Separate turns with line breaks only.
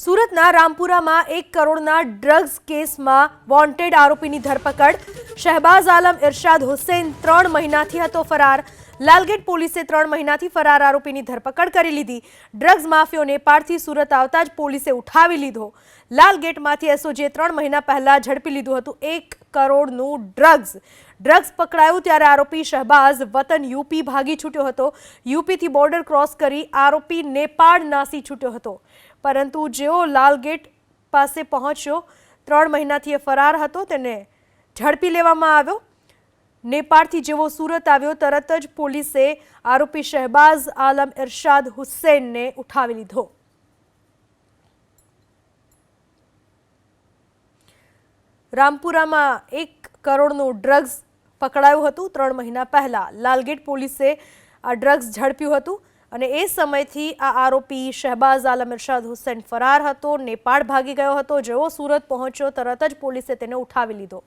સુરતના રામપુરામાં 1 કરોડના ડ્રગ્સ કેસમાં વોન્ટેડ આરોપીની ધરપકડ। શહેબાઝ આલમ ઇરશાદ હુસૈન 3 મહિનાથી હતો ફરાર। લાલગેટ પોલીસે 3 મહિનાથી ફરાર આરોપીની ધરપકડ કરી લીધી। ડ્રગ્સ માફિયો નેપાળથી સુરત આવતા જ પોલીસે ઉઠાવી લીધો। લાલગેટમાંથી એસઓજીએ 3 મહિના પહેલા ઝડપી લીધું હતું 1 કરોડનું ડ્રગ્સ પકડાયું ત્યારે આરોપી શહેબાઝ વતન યુપી ભાગી છૂટ્યો હતો। યુપીથી બોર્ડર ક્રોસ કરી આરોપી નેપાળ નાસી છૂટ્યો હતો, પરંતુ જેઓ લાલગેટ પાસે પહોંચ્યો 3 મહિનાથી એ ફરાર હતો તેને ઝડપી લેવામાં આવ્યો। નેપાળથી જેવો સુરત આવ્યો તરત જ પોલીસે આરોપી શહેબાઝ આલમ ઇરશાદ હુસૈનને ઉઠાવી લીધો। રામપુરામાં 1 કરોડનું ડ્રગ્સ પકડાયું હતું 3 મહિના પહેલા। લાલગેટ પોલીસે આ ડ્રગ્સ ઝડપ્યું હતું અને એ સમયથી આ આરોપી શહેબાઝ આલમ ઇરશાદ હુસૈન ફરાર હતો, નેપાળ ભાગી ગયો હતો। જેવો સુરત પહોંચ્યો તરત જ પોલીસે તેને ઉઠાવી લીધો।